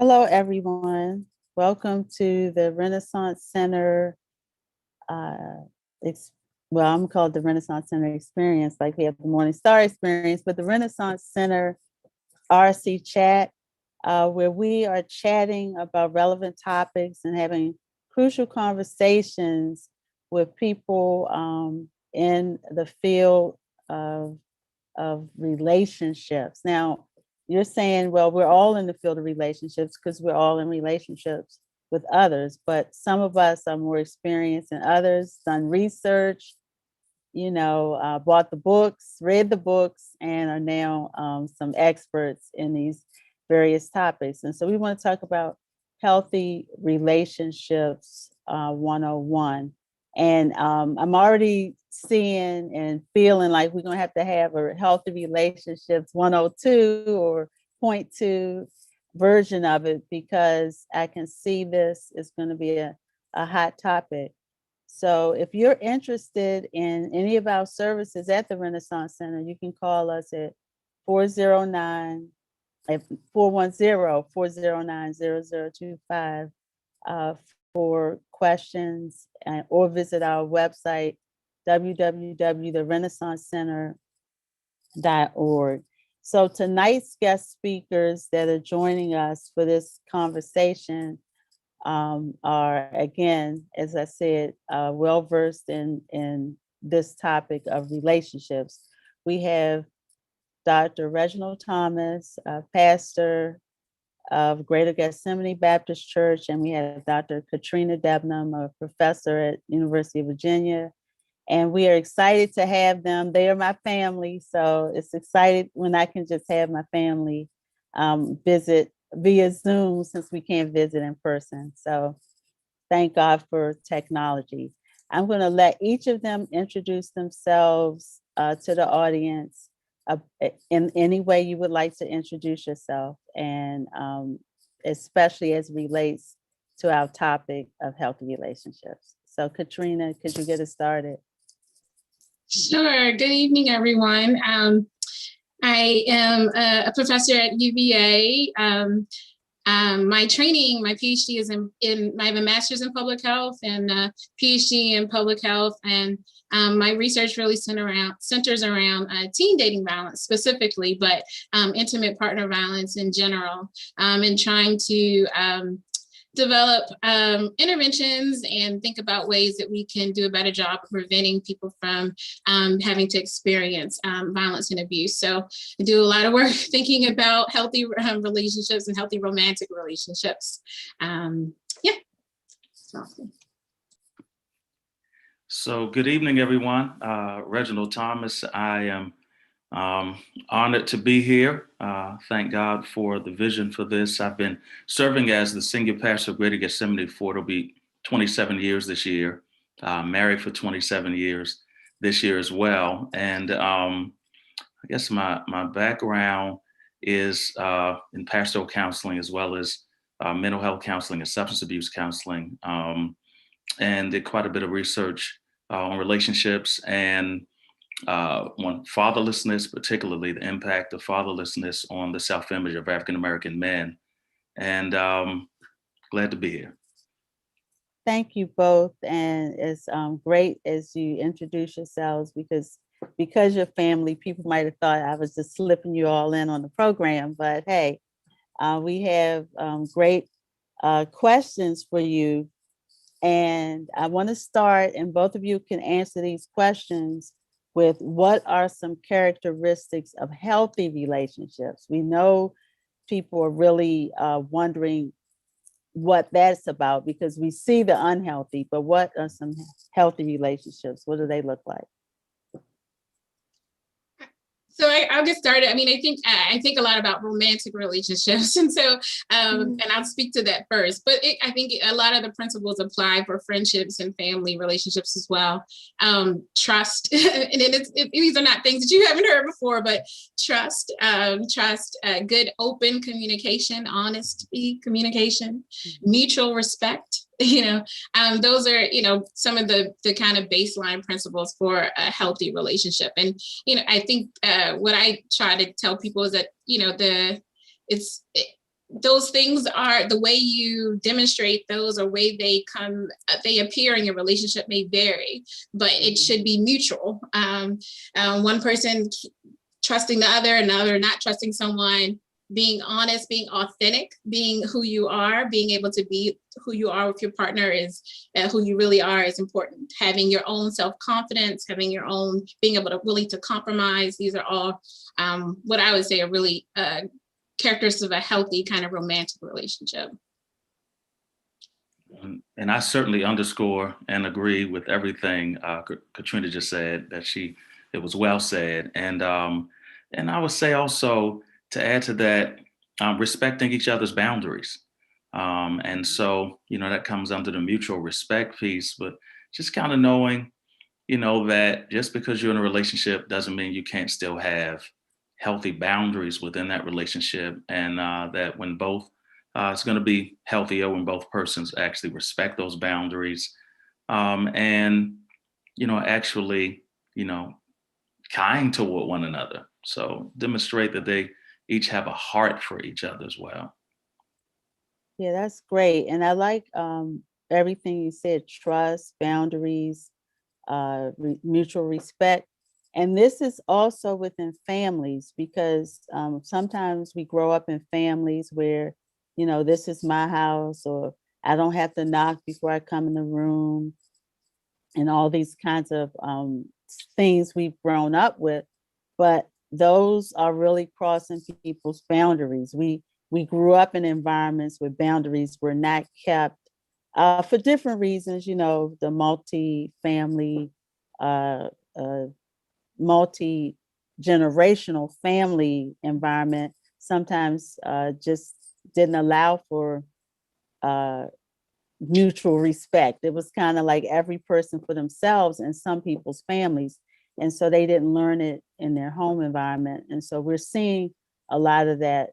Hello, everyone. Welcome to the Renaissance Center. Uh, ex- I'm called the Renaissance Center Experience, like we have the Morning Star Experience, but the Renaissance Center RC Chat, where we are chatting about relevant topics and having crucial conversations with people in the field of relationships. Now, you're saying, well, we're all in the field of relationships because we're all in relationships with others, but some of us are more experienced than others, done research, bought the books, read the books, and are now some experts in these various topics. And so we want to talk about healthy relationships 101. And I'm already seeing and feeling like we're going to have a healthy relationships 102 or point two version of it, because I can see this is going to be a hot topic. So if you're interested in any of our services at the Renaissance Center, you can call us at 409 at 410-409-0025 uh, for questions, or visit our website, www.therenaissancecenter.org. So tonight's guest speakers that are joining us for this conversation are, again, as I said, well versed in this topic of relationships. We have Dr. Reginald Thomas, pastor of Greater Gethsemane Baptist Church, and we have Dr. Katrina Debnam, a professor at University of Virginia. And we are excited to have them. They are my family, so it's excited when I can just have my family visit via Zoom, since we can't visit in person. So thank God for technology. I'm going to let each of them introduce themselves to the audience in any way you would like to introduce yourself, and especially as relates to our topic of healthy relationships. So Katrina, could you get us started? Sure. Good evening, everyone. I am a professor at UVA. My training, my PhD is I have a master's in public health and a PhD in public health. And my research really centers around teen dating violence specifically, but intimate partner violence in general, and trying to develop interventions and think about ways that we can do a better job of preventing people from having to experience violence and abuse. So I do a lot of work thinking about healthy relationships and healthy romantic relationships. Yeah. So good evening, everyone. Reginald Thomas. I am honored to be here. Thank God for the vision for this. I've been serving as the senior pastor of Greater Gethsemane for it'll be 27 years this year. Married for 27 years this year as well. And I guess my background is in pastoral counseling, as well as mental health counseling and substance abuse counseling, and did quite a bit of research on relationships and on fatherlessness, particularly the impact of fatherlessness on the self-image of African-American men. And glad to be here. Thank you both. And it's great as you introduce yourselves, because you're family, people might have thought I was just slipping you all in on the program. But hey, we have great questions for you. And I want to start, and both of you can answer these questions with, what are some characteristics of healthy relationships? We know people are really wondering what that's about, because we see the unhealthy, but what are some healthy relationships? What do they look like? So I'll get started. I mean, I think a lot about romantic relationships, and so and I'll speak to that first. But I think a lot of the principles apply for friendships and family relationships as well. Trust, and these are not things that you haven't heard before, but trust, good open communication, honesty communication, mutual respect. Those are some of the kind of baseline principles for a healthy relationship. And I think what I try to tell people is that those things are the way you demonstrate those, or way they appear in your relationship may vary, but it should be mutual. One person trusting the other, another not trusting someone, being honest, being authentic, being who you are, being able to be who you are with your partner is who you really are is important. Having your own self-confidence, having your own, being able to willing to compromise. These are all what I would say are really characteristics of a healthy kind of romantic relationship. And I certainly underscore and agree with everything Katrina just said. It was well said. And I would say also, to add to that, respecting each other's boundaries. And so, that comes under the mutual respect piece, but just kind of knowing, that just because you're in a relationship doesn't mean you can't still have healthy boundaries within that relationship. And that when both, it's going to be healthier when both persons actually respect those boundaries. And, actually, kind toward one another. So demonstrate that they each have a heart for each other as well. Yeah, that's great. And I like everything you said: trust, boundaries, mutual respect. And this is also within families, because sometimes we grow up in families where, this is my house, or I don't have to knock before I come in the room, and all these kinds of things we've grown up with. But those are really crossing people's boundaries. We grew up in environments where boundaries were not kept for different reasons. The multi-family, multi-generational family environment sometimes just didn't allow for mutual respect. It was kind of like every person for themselves in some people's families. And so they didn't learn it in their home environment. And so we're seeing a lot of that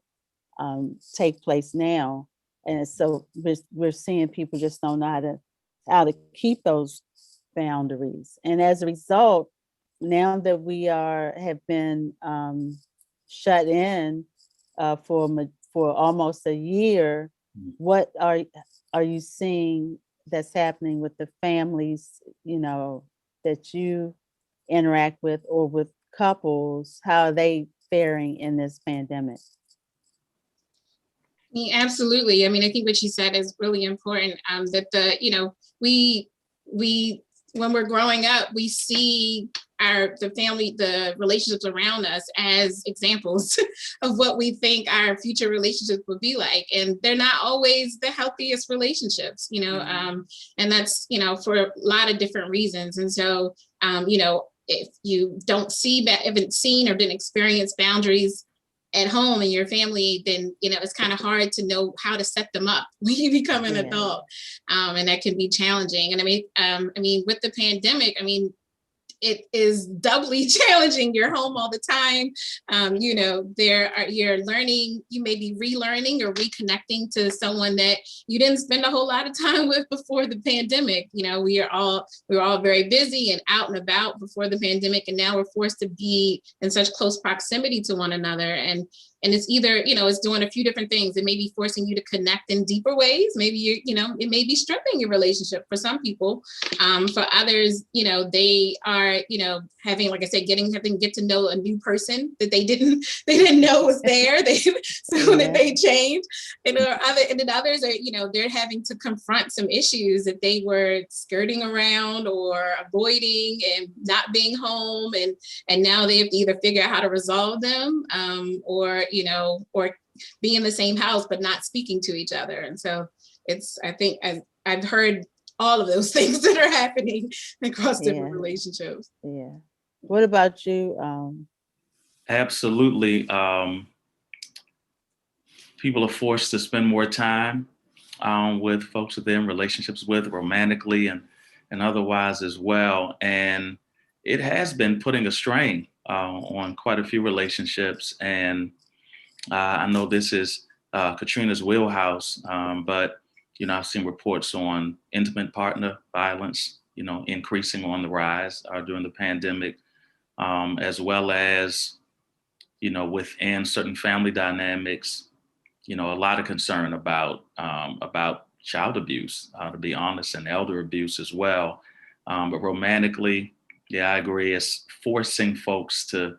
take place now. And so we're seeing people just don't know how to keep those boundaries. And as a result, now that we have been shut in for almost a year, what are you seeing that's happening with the families, that you interact with, or with couples? How are they faring in this pandemic? Absolutely. I mean, I think what you said is really important. That we when we're growing up, we see the relationships around us as examples of what we think our future relationships would be like. And they're not always the healthiest relationships, and that's, for a lot of different reasons. And so, if you haven't seen or didn't experience boundaries at home in your family, then, it's kind of hard to know how to set them up when you become an adult. And that can be challenging. And I mean, with the pandemic, it is doubly challenging. You're home all the time. You're learning, you may be relearning or reconnecting to someone that you didn't spend a whole lot of time with before the pandemic. We were all very busy and out and about before the pandemic, and now we're forced to be in such close proximity to one another. And it's either, it's doing a few different things. It may be forcing you to connect in deeper ways. Maybe it may be stripping your relationship for some people. For others, they are, having, like I said, get to know a new person that they didn't know was there. That they changed. And then others are, they're having to confront some issues that they were skirting around or avoiding and not being home. And now they have to either figure out how to resolve them, or be in the same house, but not speaking to each other. And so I think I've heard all of those things that are happening across different relationships. Yeah. What about you? Absolutely. People are forced to spend more time with folks that they're in relationships with, romantically and otherwise as well. And it has been putting a strain on quite a few relationships. And I know this is Katrina's wheelhouse, but I've seen reports on intimate partner violence, increasing on the rise during the pandemic, as well as, within certain family dynamics, a lot of concern about child abuse, to be honest, and elder abuse as well. But romantically, yeah, I agree. It's forcing folks to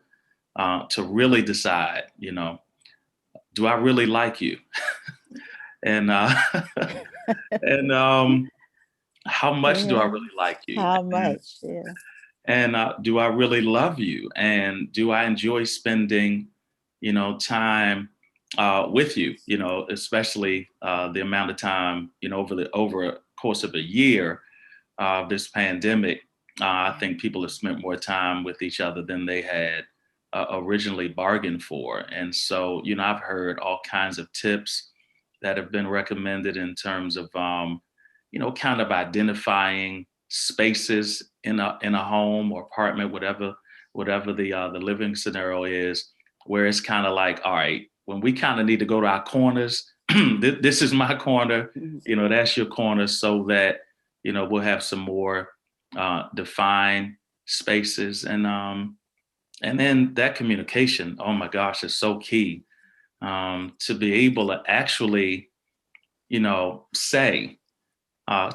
really decide, do I really like you? And and how much do I Yeah. really like you? How And, much? Yeah. do I really love you? And do I enjoy spending, time with you? Especially the amount of time, over a course of a year of this pandemic. I think people have spent more time with each other than they had originally bargained for. And so, I've heard all kinds of tips that have been recommended in terms of, kind of identifying spaces in a home or apartment, whatever the living scenario is, where it's kind of like, all right, when we kind of need to go to our corners, this is my corner, Mhm. that's your corner, so that we'll have some more defined spaces, and then that communication. Oh my gosh, is so key, to be able to actually, say,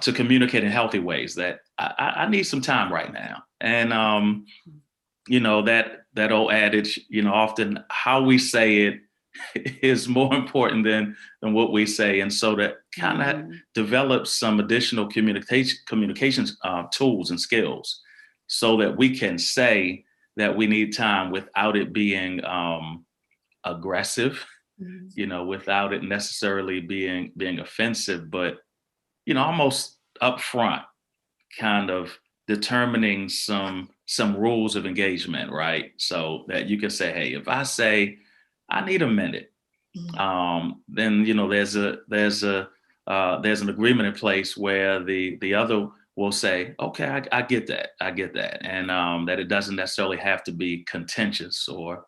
to communicate in healthy ways that I need some time right now. And that old adage, often how we say it is more important than what we say. And so that kind of Mhm. develops some additional communications tools and skills, so that we can say that we need time without it being aggressive, without it necessarily being offensive, but almost upfront, kind of determining some rules of engagement, right? So that you can say, hey, if I say I need a minute, then there's an agreement in place where the other will say, okay, I get that, and that it doesn't necessarily have to be contentious or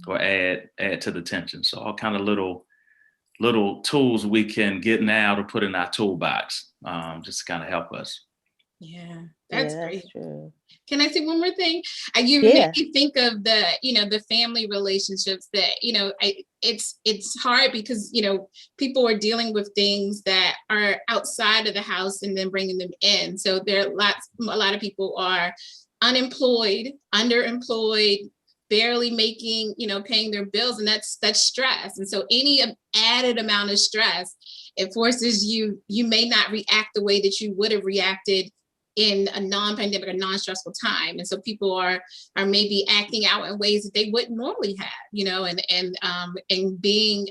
add to the tension. So all kind of little tools we can get now to put in our toolbox, just to kind of help us. Yeah, Yeah, that's that's great. true. Can I say one more thing? You made Yeah. me think of the family relationships that, it's hard because, people are dealing with things that are outside of the house and then bringing them in. So there are a lot of people are unemployed, underemployed, barely making, paying their bills, and that's stress. And so any added amount of stress, it forces you may not react the way that you would have reacted in a non-pandemic or non-stressful time. And so people are maybe acting out in ways that they wouldn't normally have, and being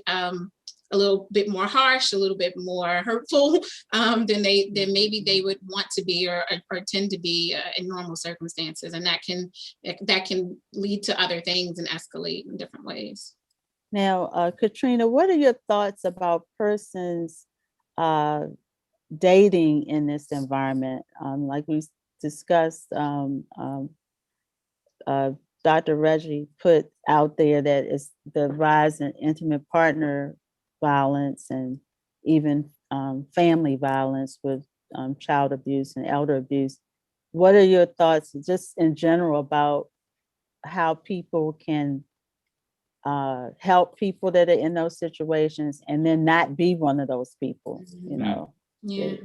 a little bit more harsh, a little bit more hurtful than maybe they would want to be or tend to be in normal circumstances. And that can lead to other things and escalate in different ways. Now, Katrina, what are your thoughts about persons uh, dating in this environment? Like we discussed, Dr. Reggie put out there that it's the rise in intimate partner violence and even family violence with child abuse and elder abuse. What are your thoughts just in general about how people can help people that are in those situations and then not be one of those people, Yeah.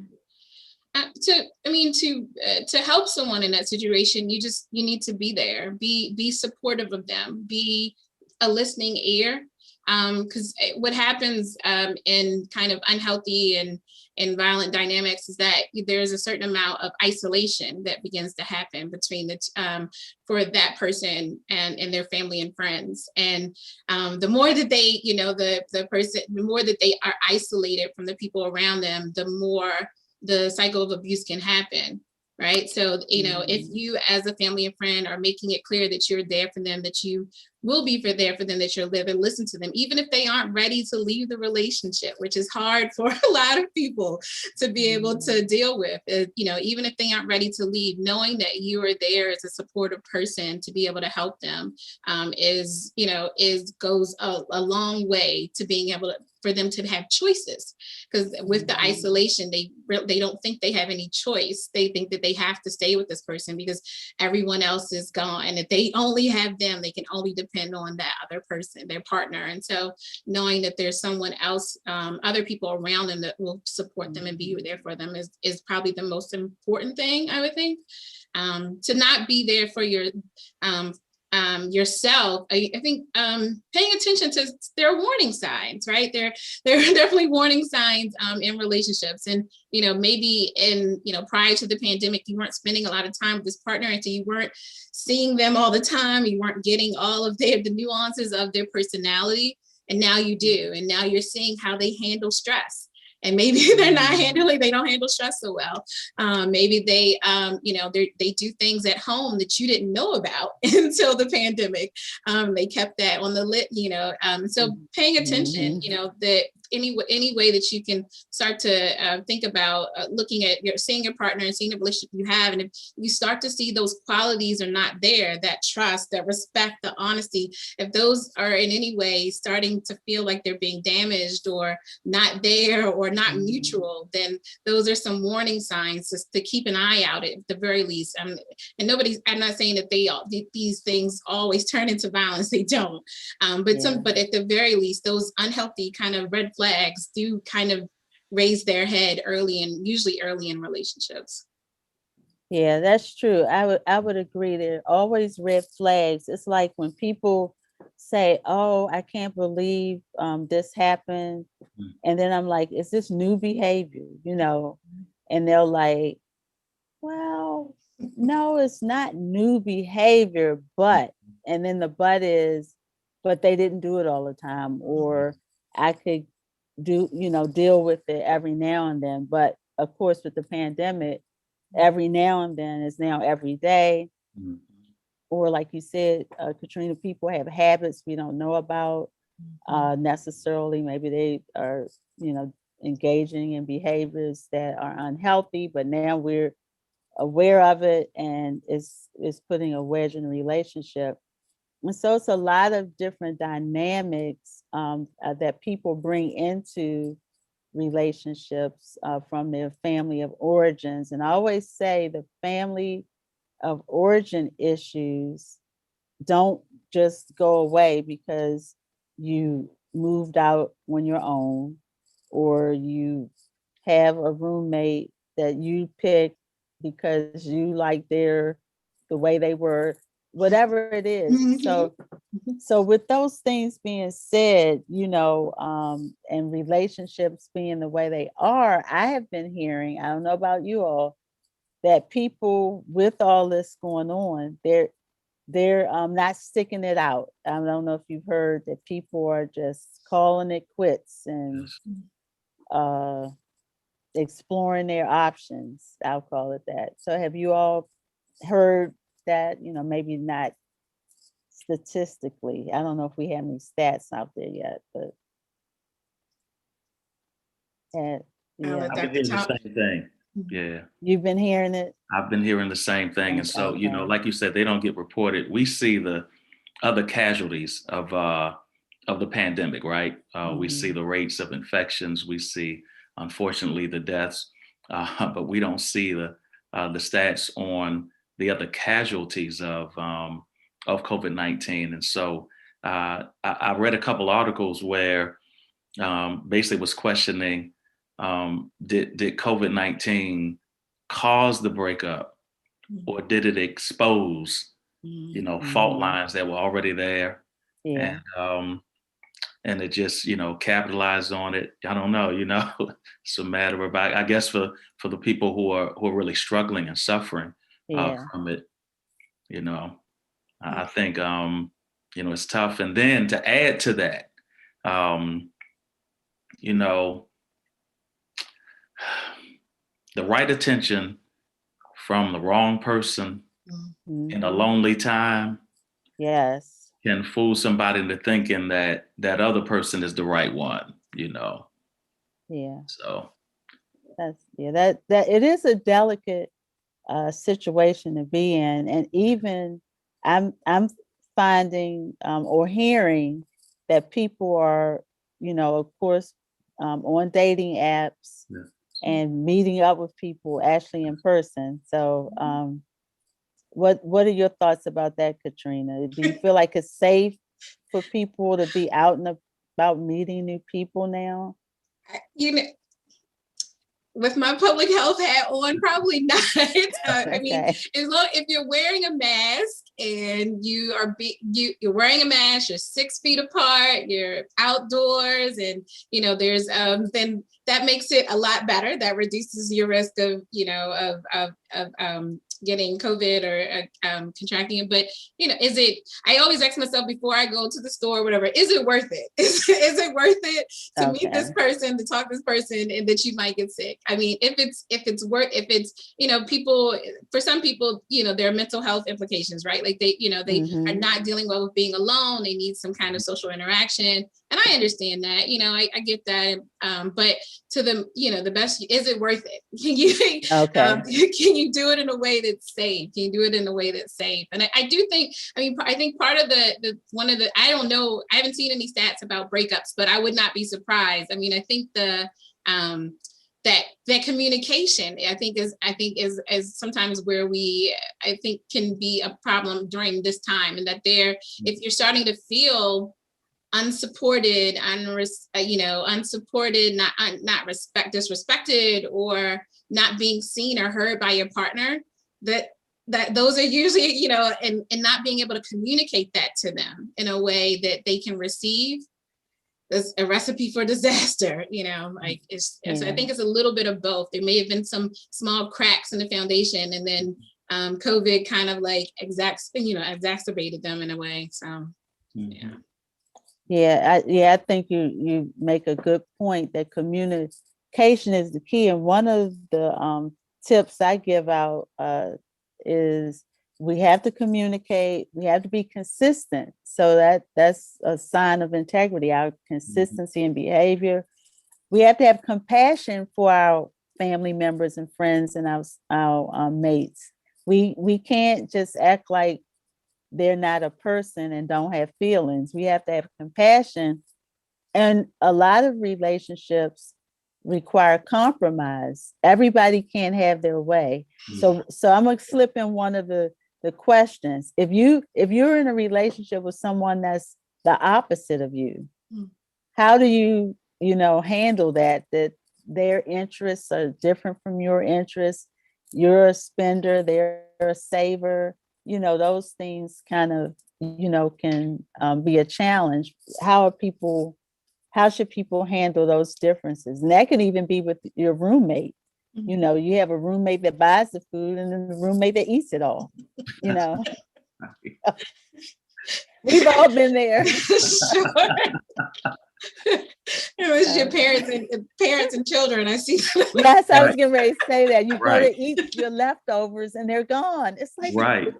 To help someone in that situation, you need to be there, be supportive of them, be a listening ear. Because what happens in kind of unhealthy and violent dynamics is that there's a certain amount of isolation that begins to happen between for that person and their family and friends. And the more that they, the more that they are isolated from the people around them, the more the cycle of abuse can happen. Right. So, if you as a family and friend are making it clear that you're there for them, that you will be there for them, that you're there to listen to them, even if they aren't ready to leave the relationship, which is hard for a lot of people to be able to deal with. Even if they aren't ready to leave, knowing that you are there as a supportive person to be able to help them goes a long way to being able for them to have choices. Because with the isolation, they don't think they have any choice. They think that they have to stay with this person because everyone else is gone, and if they only have them, they can only depend depend on that other person, their partner. And so knowing that there's someone else, other people around them that will support them and be there for them is probably the most important thing, I would think. To not be there for yourself. I think paying attention to their warning signs, right? There are definitely warning signs in relationships. And, maybe prior to the pandemic, you weren't spending a lot of time with this partner, and so you weren't seeing them all the time. You weren't getting all of the nuances of their personality. And now you do. And now you're seeing how they handle stress. And maybe they don't handle stress so well. Maybe they do things at home that you didn't know about until the pandemic. They kept that on the lit, so paying attention, that any way that you can start to think about looking at seeing your partner and seeing the relationship you have. And if you start to see those qualities are not there, that trust, that respect, the honesty, if those are in any way starting to feel like they're being damaged or not there or not mutual, then those are some warning signs to keep an eye out at the very least. And I'm not saying that these things always turn into violence. They don't. But at the very least, those unhealthy kind of red flags do kind of raise their head usually early in relationships. Yeah, that's true. I would agree. There are always red flags. It's like when people say, "Oh, I can't believe this happened," and then I'm like, "Is this new behavior?" And they're like, "Well, no, it's not new behavior, but," and then the but is, "but they didn't do it all the time," or I could deal with it every now and then. But of course, with the pandemic, every now and then is now every day. Or like you said, Katrina, people have habits we don't know about necessarily. Maybe they are, engaging in behaviors that are unhealthy, but now we're aware of it, and it's putting a wedge in the relationship. And so it's a lot of different dynamics that people bring into relationships from their family of origins. And I always say the family of origin issues don't just go away because you moved out on your own, or you have a roommate that you picked because you like the way they were, whatever it is. So with those things being said, and relationships being the way they are, I have been hearing, I don't know about you all, that people with all this going on, they're not sticking it out. I don't know if you've heard that people are just calling it quits and exploring their options. I'll call it that. So have you all heard that? Maybe not statistically. I don't know if we have any stats out there yet, but I'll let I've been hearing the same thing. Yeah. You've been hearing it? I've been hearing the same thing. And so, Okay. like you said, they don't get reported. We see the other casualties of the pandemic, right? We see the rates of infections. We see, unfortunately, the deaths, but we don't see the stats on the other casualties of COVID-19. And so I read a couple articles where basically was questioning, did COVID-19 cause the breakup, or did it expose, fault lines that were already there? Yeah. And it just, capitalized on it. I don't know, it's a matter of, I guess for the people who are really struggling and suffering from it, I think, it's tough. And then to add to that, the right attention from the wrong person in a lonely time, yes, can fool somebody into thinking that other person is the right one, Yeah. So that it is a delicate situation to be in. And even I'm finding or hearing that people are, of course, on dating apps and meeting up with people actually in person. So what are your thoughts about that, Katrina? Do you feel like it's safe for people to be out and about meeting new people now? You know, with my public health hat on, probably not. I mean, Okay. as long if you're wearing a mask and you're wearing a mask, you're 6 feet apart, you're outdoors, and there's then that makes it a lot better. That reduces your risk of getting COVID or contracting it. But is it? I always ask myself before I go to the store, or whatever, is it worth it? Is it worth it to meet this person, to talk to this person, and that you might get sick? I mean, if it's people, for some people, there are mental health implications, right? Like they are not dealing well with being alone. They need some kind of social interaction. And I understand that, I get that. But to them, the best, is it worth it? Can you do it in a way that's safe? Can you do it in a way that's safe? And I do think, I think part of I don't know, I haven't seen any stats about breakups, but I would not be surprised. I mean, I think that communication, I think is sometimes where I think can be a problem during this time, and that if you're starting to feel unsupported, unsupported, not disrespected, or not being seen or heard by your partner, that those are usually, and not being able to communicate that to them in a way that they can receive. That's a recipe for disaster, So I think it's a little bit of both. There may have been some small cracks in the foundation, and then COVID kind of like exacerbated them in a way. So, yeah. I think you make a good point that communication is the key. And one of the tips I give out is we have to communicate, we have to be consistent. So that's a sign of integrity, our consistency in behavior. We have to have compassion for our family members and friends and our mates. We can't just act like they're not a person and don't have feelings. We have to have compassion. And a lot of relationships require compromise. Everybody can't have their way. So I'm gonna slip in one of the questions. If you're in a relationship with someone that's the opposite of you, how do you handle that their interests are different from your interests? You're a spender, they're a saver. Those things kind of, can be a challenge. How should people handle those differences? And that can even be with your roommate. You have a roommate that buys the food and then the roommate that eats it all. We've all been there. Sure. It's your parents and children. I see. Yes, I was getting ready to say that. You go to eat your leftovers and they're gone. It's like, who ate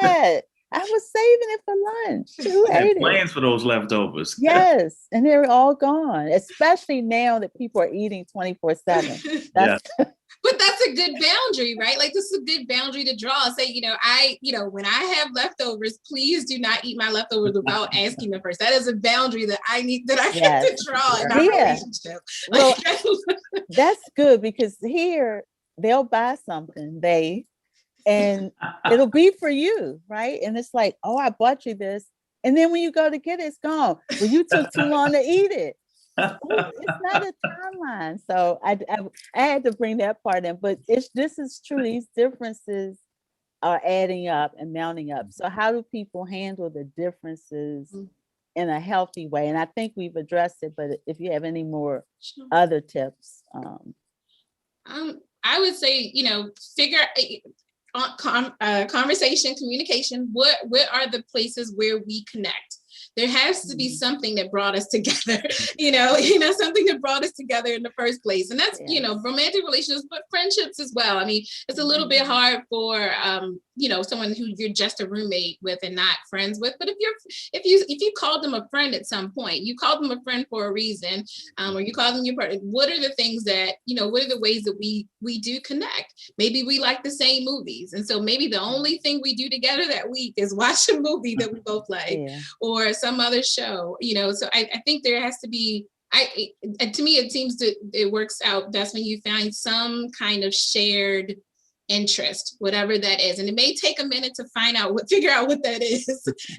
that? I was saving it for lunch. Who ate it? Plans for those leftovers. Yes, and they're all gone, especially now that people are eating 24/7. But that's a good boundary, right? Like, this is a good boundary to draw. Say, when I have leftovers, please do not eat my leftovers without asking them first. That is a boundary that I have to draw in our relationship. Well, that's good, because here they'll buy something, and it'll be for you, right? And it's like, oh, I bought you this. And then when you go to get it, it's gone. Well, you took too long to eat it. It's not a timeline. So I had to bring that part in, but this is true. These differences are adding up and mounting up. So how do people handle the differences in a healthy way? And I think we've addressed it, but if you have any more other tips. I would say, figure on conversation, communication. What are the places where we connect? There has to be something that brought us together, something that brought us together in the first place. And that's, romantic relationships, but friendships as well. I mean, it's a little bit hard for, someone who you're just a roommate with and not friends with. But if you called them a friend at some point, you called them a friend for a reason, or you called them your partner, what are the things that, what are the ways that we do connect? Maybe we like the same movies. And so maybe the only thing we do together that week is watch a movie that we both like, or some other show, so I think there has to be, to me, it seems that it works out best when you find some kind of shared interest, whatever that is. And it may take a minute to figure out what that is.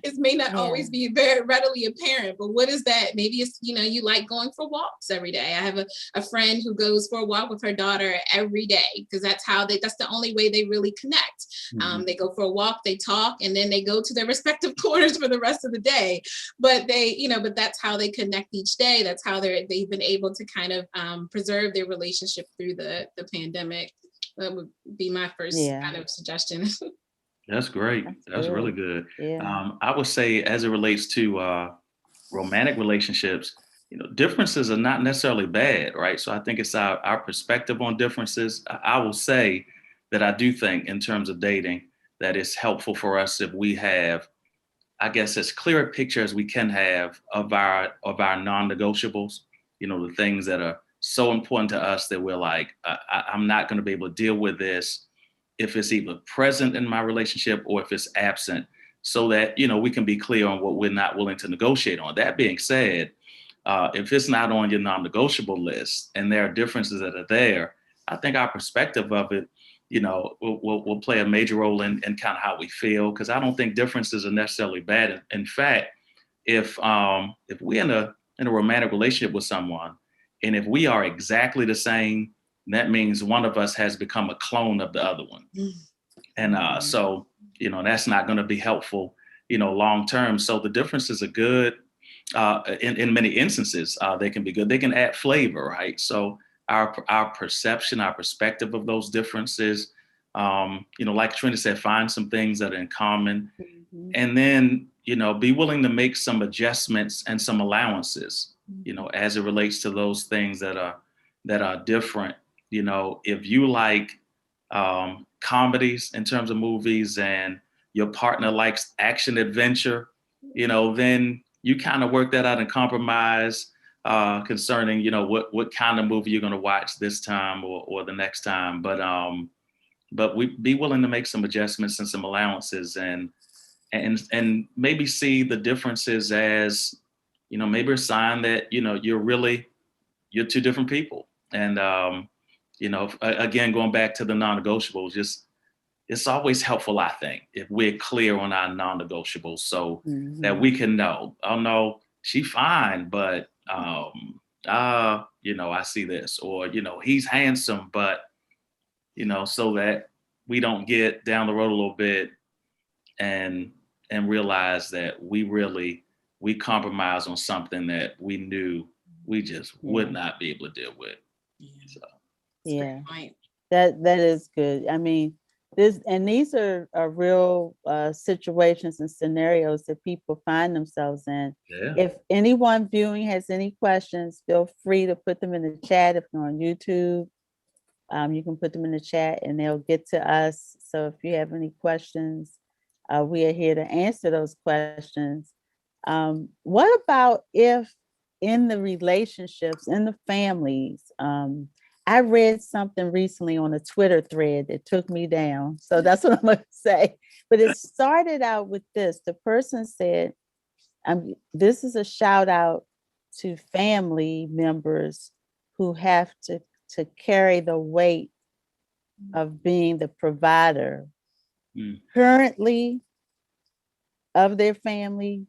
It may not always be very readily apparent, but what is that? Maybe it's, you like going for walks every day. I have a friend who goes for a walk with her daughter every day, because that's the only way they really connect. Mhm. They go for a walk, they talk, and then they go to their respective corners for the rest of the day. But but that's how they connect each day. That's how they've been able to kind of preserve their relationship through the pandemic. That would be my first kind of suggestion. That's great. That's really good. Yeah. I would say, as it relates to romantic relationships, differences are not necessarily bad, right? So I think it's our perspective on differences. I will say that I do think, in terms of dating, that it's helpful for us if we have, I guess, as clear a picture as we can have of our non-negotiables. The things that are so important to us that we're like, I'm not going to be able to deal with this if it's either present in my relationship or if it's absent, so that, we can be clear on what we're not willing to negotiate on. That being said, if it's not on your non-negotiable list and there are differences that are there, I think our perspective of it, will play a major role in kind of how we feel, because I don't think differences are necessarily bad. In fact, if we're in a romantic relationship with someone, and if we are exactly the same, that means one of us has become a clone of the other one. And so, that's not going to be helpful, long term. So the differences are good. In many instances, they can be good. They can add flavor, right? So our perception, our perspective of those differences, like Trina said, find some things that are in common, and then, be willing to make some adjustments and some allowances, as it relates to those things that are different. If you like comedies in terms of movies and your partner likes action adventure, then you kind of work that out and compromise concerning, what kind of movie you're going to watch this time or the next time. But we be willing to make some adjustments and some allowances, and maybe see the differences as, maybe a sign that, you're two different people. And, again, going back to the non-negotiables, it's always helpful, I think, if we're clear on our non-negotiables, so that we can know, oh no, she's fine, but I see this, or he's handsome, but so that we don't get down the road a little bit and realize that we compromise on something that we knew we just would not be able to deal with. So. That is good. I mean, these are real situations and scenarios that people find themselves in. Yeah. If anyone viewing has any questions, feel free to put them in the chat. If you're on YouTube, you can put them in the chat and they'll get to us. So if you have any questions, we are here to answer those questions. What about if in the relationships, in the families, I read something recently on a Twitter thread that took me down. So that's what I'm going to say. But it started out with this. The person said, this is a shout out to family members who have to carry the weight of being the provider currently of their family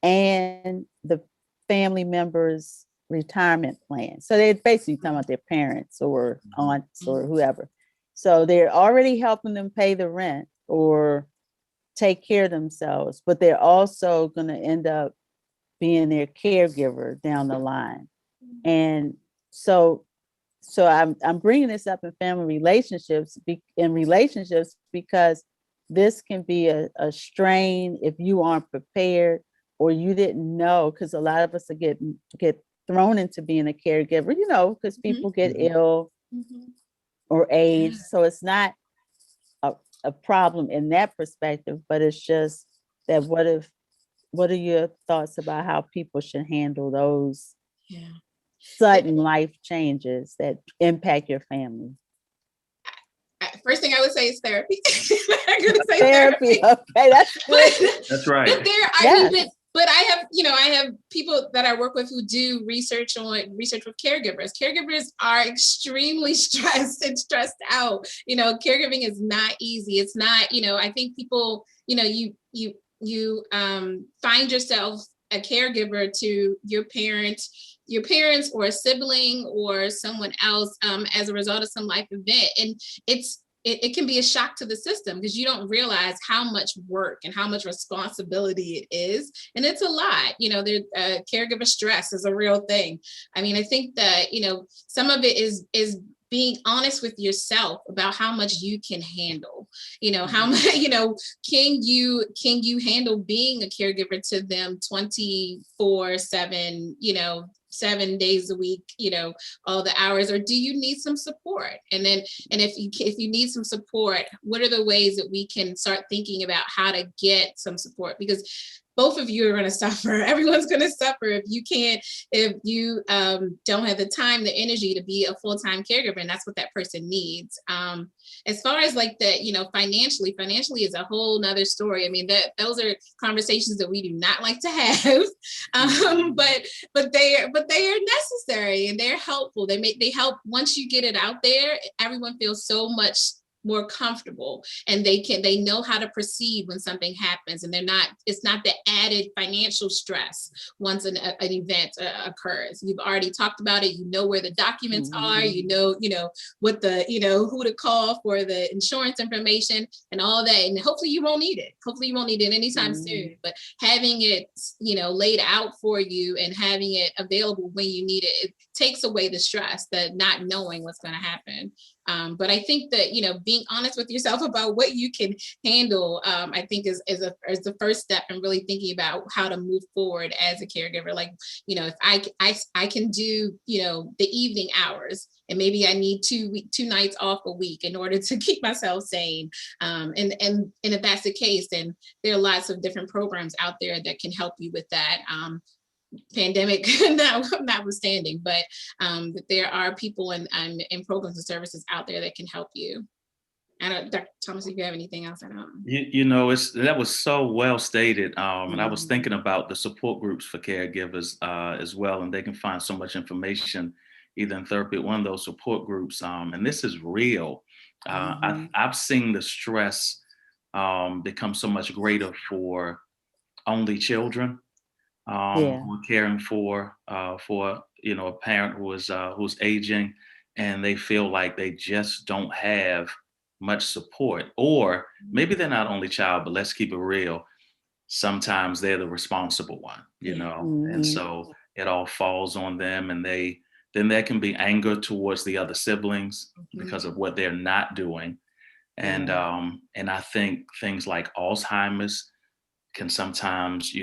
and the family members' retirement plan. So they're basically talking about their parents or aunts or whoever. So they're already helping them pay the rent or take care of themselves, but they're also going to end up being their caregiver down the line. And so I'm bringing this up in family relationships, because this can be a strain if you aren't prepared or you didn't know, because a lot of us get thrown into being a caregiver, because people get ill or age. So it's not a problem in that perspective, but it's just that what are your thoughts about how people should handle those sudden life changes that impact your family? First thing I would say is therapy. I'm gonna say therapy. Okay, that's good. That's right. But but I have people that I work with who do research with caregivers. Caregivers are extremely stressed and stressed out. Caregiving is not easy. It's not, I think people, you find yourself a caregiver to your parents or a sibling or someone else as a result of some life event. And it can be a shock to the system because you don't realize how much work and how much responsibility it is. And it's a lot, caregiver stress is a real thing. I mean, I think that, some of it is being honest with yourself about how much you can handle, how much, can you handle being a caregiver to them 24/7, 7 days a week, all the hours, or do you need some support? And if you need some support, what are the ways that we can start thinking about how to get some support? Because both of you are going to suffer. Everyone's going to suffer if you don't have the time, the energy to be a full-time caregiver, and that's what that person needs. As far as like the, financially is a whole nother story. I mean, those are conversations that we do not like to have, but they are necessary and they're helpful. They help. Once you get it out there, everyone feels so much more comfortable, and they know how to proceed when something happens, and it's not the added financial stress once an event occurs. You've already talked about it. You know where the documents are. You know what who to call for the insurance information and all that. And hopefully you won't need it. Hopefully you won't need it anytime soon. But having it laid out for you and having it available when you need it, it takes away the stress, that not knowing what's going to happen. But I think that, being honest with yourself about what you can handle, I think is the first step in really thinking about how to move forward as a caregiver. Like, if I can do, the evening hours, and maybe I need 2 nights off a week in order to keep myself sane. And if that's the case, then there are lots of different programs out there that can help you with that. Pandemic notwithstanding, but there are people and programs and services out there that can help you. I don't, Dr. Thomas, if you have anything else, I don't. That was so well stated. And I was thinking about the support groups for caregivers as well, and they can find so much information either in therapy or one of those support groups. And this is real. I've seen the stress become so much greater for only children. Who are caring for a parent who's aging, and they feel like they just don't have much support, or maybe they're not only child, but let's keep it real, sometimes they're the responsible one, and so it all falls on them, and then there can be anger towards the other siblings because of what they're not doing, and I think things like Alzheimer's can sometimes,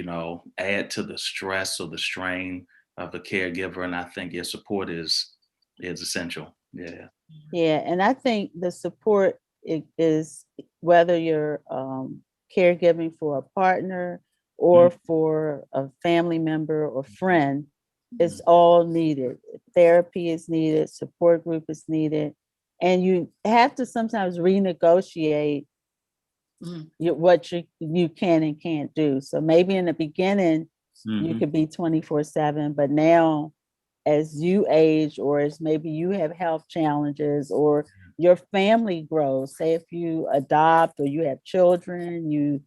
add to the stress or the strain of a caregiver. And I think your support is essential. Yeah. Yeah. And I think the support is whether you're caregiving for a partner or for a family member or friend, it's all needed. Therapy is needed, support group is needed. And you have to sometimes renegotiate what you can and can't do. So maybe in the beginning, you could be 24/7, but now as you age, or as maybe you have health challenges, or your family grows, say if you adopt or you have children, you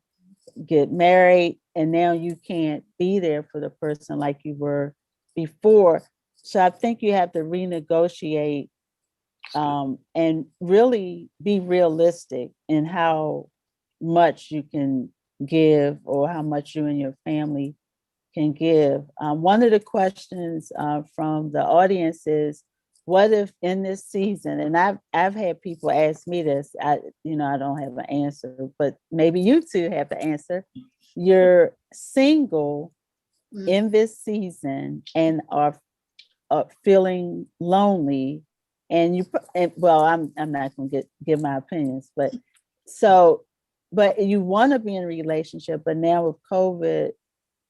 get married, and now you can't be there for the person like you were before. So I think you have to renegotiate and really be realistic in how much you can give, or how much you and your family can give. One of the questions from the audience is, what if in this season, and I've had people ask me this, I don't have an answer, but maybe you two have the answer. You're single in this season and are feeling lonely, and I'm not going to give my opinions, but you want to be in a relationship, but now with COVID,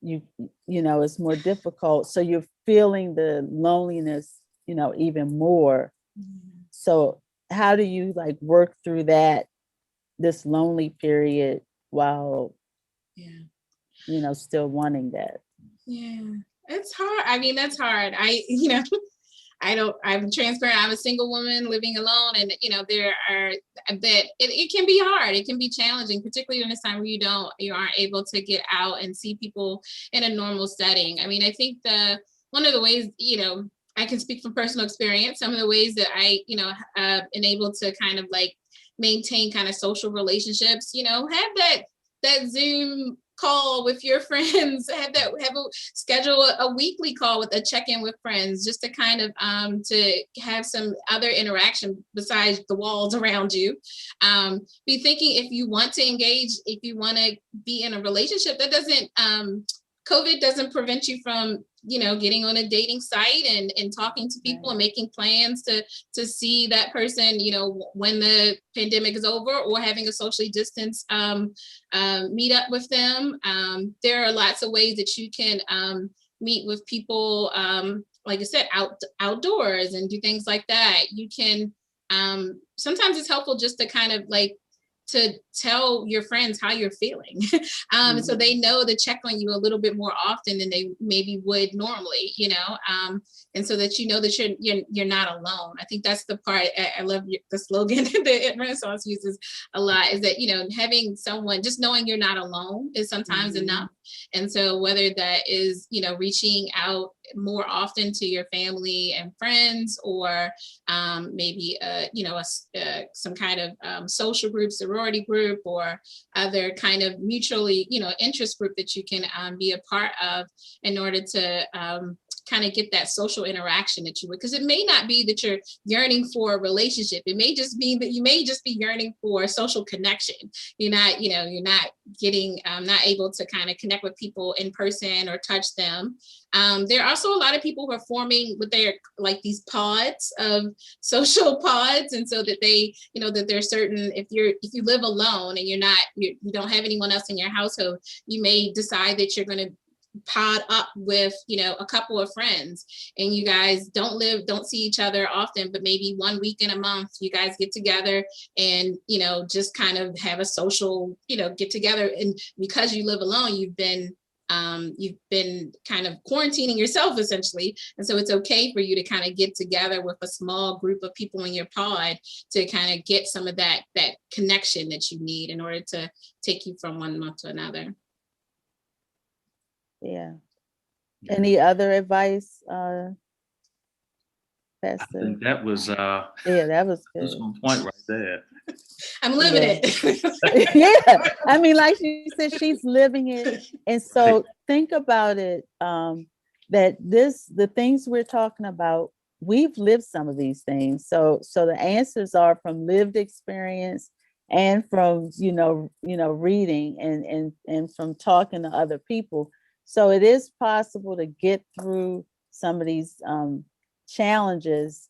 it's more difficult. So you're feeling the loneliness, even more. So how do you work through this lonely period while still wanting that. Yeah, it's hard. I mean, that's hard. I'm transparent. I'm a single woman living alone, and there are that it can be hard. It can be challenging, particularly in this time where you aren't able to get out and see people in a normal setting. I mean, I think one of the ways, I can speak from personal experience. Some of the ways that I, been able to kind of like maintain kind of social relationships, have that Zoom call with your friends, schedule a weekly call with a check-in with friends, just to kind of to have some other interaction besides the walls around you. Be thinking, if you want to engage, if you want to be in a relationship, that doesn't COVID doesn't prevent you from getting on a dating site and talking to people, right, and making plans to see that person when the pandemic is over, or having a socially distanced meet up with them. There are lots of ways that you can meet with people, like I said, outdoors and do things like that. You can sometimes it's helpful just to kind of like to tell your friends how you're feeling, so they know to check on you a little bit more often than they maybe would normally, and so that that you're not alone. I think that's the part. I love the slogan that Renaissance uses a lot, is that having someone, just knowing you're not alone is sometimes enough. And so whether that is reaching out more often to your family and friends, or maybe some kind of social group, sorority group, or other kind of mutually interest group that you can be a part of, in order to kind of get that social interaction that you would, because it may not be that you're yearning for a relationship. It may just be that you may just be yearning for social connection. You're not getting, not able to kind of connect with people in person or touch them. There are also a lot of people who are forming with their, like, these pods of social pods. And so that they, that there's certain, if you live alone and you don't have anyone else in your household, you may decide that you're going to pod up with a couple of friends, and you guys don't see each other often, but maybe 1 week in a month you guys get together and just kind of have a social get together. And because you live alone, you've been kind of quarantining yourself essentially, and so it's okay for you to kind of get together with a small group of people in your pod to kind of get some of that connection that you need in order to take you from one month to another. Yeah. Any other advice, Pastor? I think that was yeah, that was good. That's on point right there. I'm living it. Yeah, I mean, like she said, she's living it. And so think about it, that the things we're talking about, we've lived some of these things. So the answers are from lived experience, and from reading and from talking to other people. So it is possible to get through some of these challenges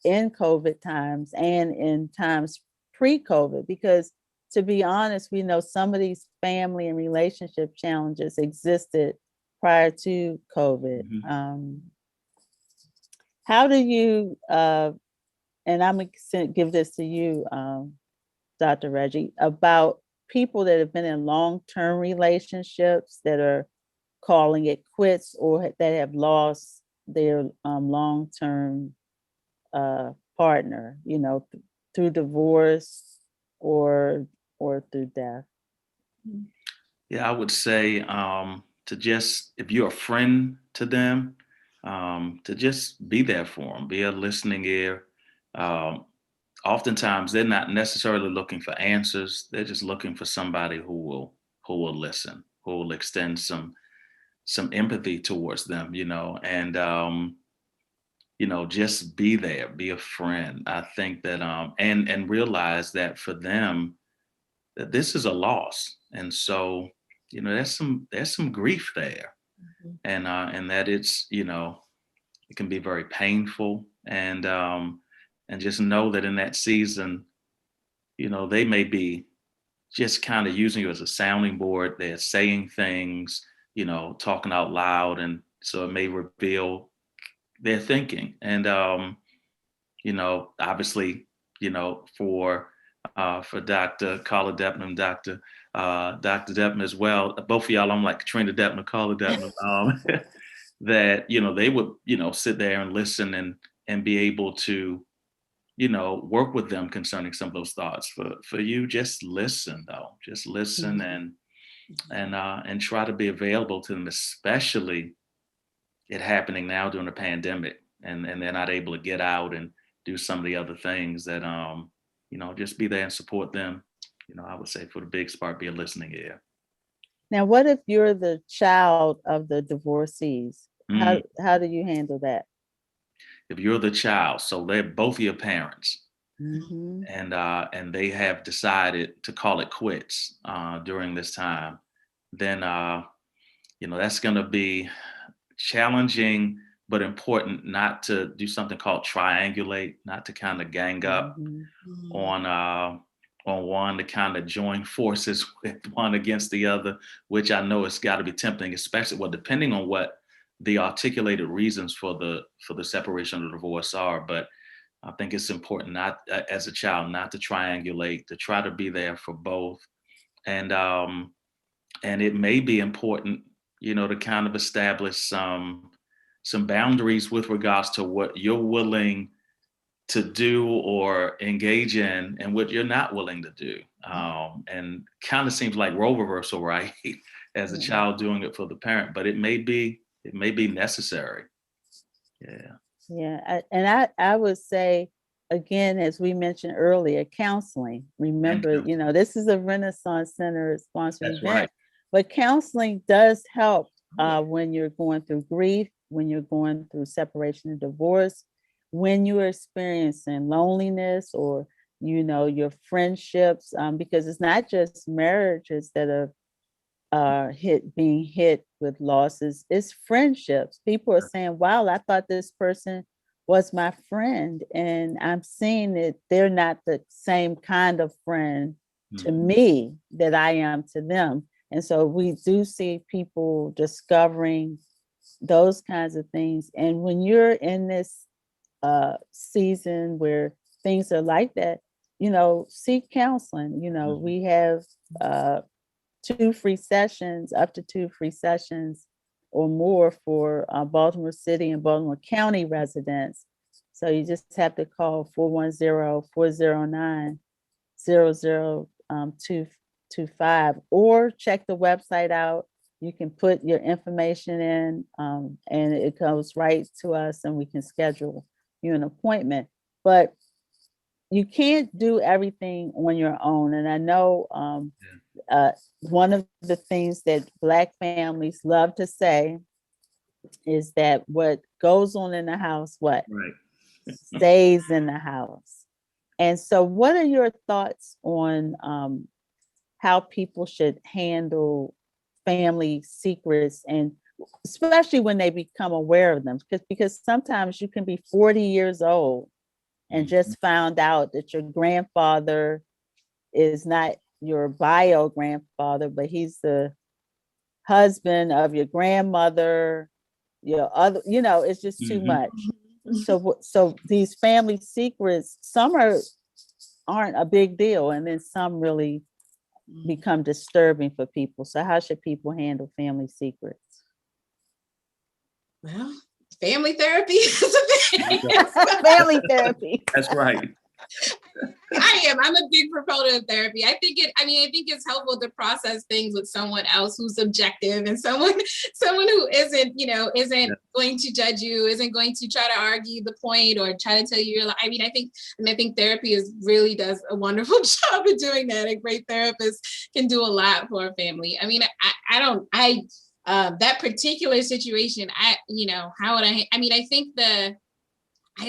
in COVID times and in times pre-COVID, because to be honest, we know some of these family and relationship challenges existed prior to COVID. How do you, and I'm going to give this to you, Dr. Reggie, about people that have been in long-term relationships that are calling it quits, or that have lost their long-term partner, through divorce or through death? Yeah, I would say to just, if you're a friend to them, to just be there for them, be a listening ear. Oftentimes they're not necessarily looking for answers. They're just looking for somebody who will listen, who will extend some empathy towards them, and just be there, be a friend. I think that and realize that for them, that this is a loss, and so there's some grief there, and that it's it can be very painful, and just know that in that season, they may be just kind of using you as a sounding board. They're saying things, talking out loud, and so it may reveal their thinking. And obviously, for Dr. Carla Deppmann, Dr. Dr. Deppman as well. Both of y'all, I'm like Katrina Deppman, Carla Deppman, that, they would, sit there and listen and be able to, work with them concerning some of those thoughts. For you, just listen though, just listen and try to be available to them, especially it happening now during the pandemic and they're not able to get out and do some of the other things that, just be there and support them. I would say for the big part, be a listening ear. Now, what if you're the child of the divorcees? Mm. How do you handle that? If you're the child, so they're both your parents, Mm-hmm. and they have decided to call it quits during this time, then that's going to be challenging, but important not to do something called triangulate, not to kind of gang up on one, to kind of join forces with one against the other, which I know it's got to be tempting, especially depending on what the articulated reasons for the separation or divorce are. But I think it's important not as a child not to triangulate, to try to be there for both, and it may be important, to kind of establish some boundaries with regards to what you're willing to do or engage in and what you're not willing to do. And kind of seems like role reversal, right? As a child doing it for the parent, but it may be necessary. Yeah. Yeah. I would say, again, as we mentioned earlier, counseling. Remember, this is a Renaissance Center sponsored event, right. But counseling does help when you're going through grief, when you're going through separation and divorce, when you're experiencing loneliness or, your friendships, because it's not just marriages that are being hit with losses, it's friendships. People are saying, wow, I thought this person was my friend, and I'm seeing that they're not the same kind of friend to me that I am to them. And so we do see people discovering those kinds of things. And when you're in this season where things are like that, seek counseling. We have 2 free sessions, up to 2 free sessions or more for Baltimore City and Baltimore County residents. So you just have to call 410-409-0025 or check the website out. You can put your information in and it goes right to us and we can schedule you an appointment. But you can't do everything on your own. And I know one of the things that Black families love to say is that what goes on in the house, right. Stays in the house. And so what are your thoughts on how people should handle family secrets, and especially when they become aware of them? Because sometimes you can be 40 years old and just found out that your grandfather is not your bio grandfather, but he's the husband of your grandmother, your other, it's just too much. So these family secrets, some aren't a big deal, and then some really become disturbing for people. So how should people handle family secrets? Well, family therapy is a thing. Family therapy. That's right. I'm a big proponent of therapy. I think it's helpful to process things with someone else who's objective and someone who isn't going to judge you, isn't going to try to argue the point or try to tell you I think therapy really does a wonderful job of doing that. A great therapist can do a lot for a family. That particular situation, I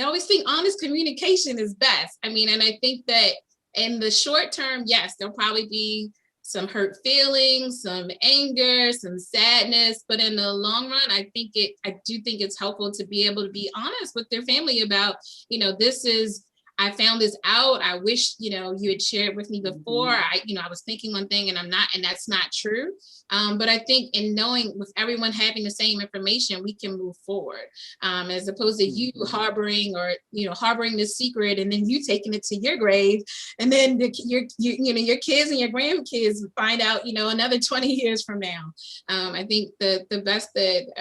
always think honest communication is best. And I think that in the short term, yes, there'll probably be some hurt feelings, some anger, some sadness, but in the long run, I do think it's helpful to be able to be honest with their family about, this is I found this out. I wish, you had shared with me before. I was thinking one thing and that's not true. But I think in knowing with everyone having the same information, we can move forward, as opposed to you harboring this secret and then you taking it to your grave. And then your kids and your grandkids find out, another 20 years from now. I think the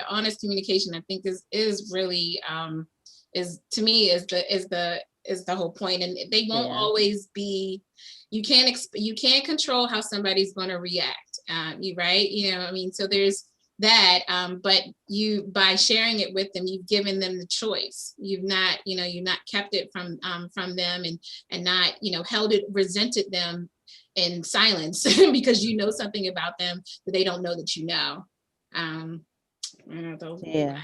honest communication, I think is really, is to me is the whole point. And they won't always be, you can't control how somebody's going to react. Right. So there's that, but by sharing it with them, you've given them the choice. You've not kept it from them and not, resented them in silence because you know something about them that they don't know that you know. Yeah.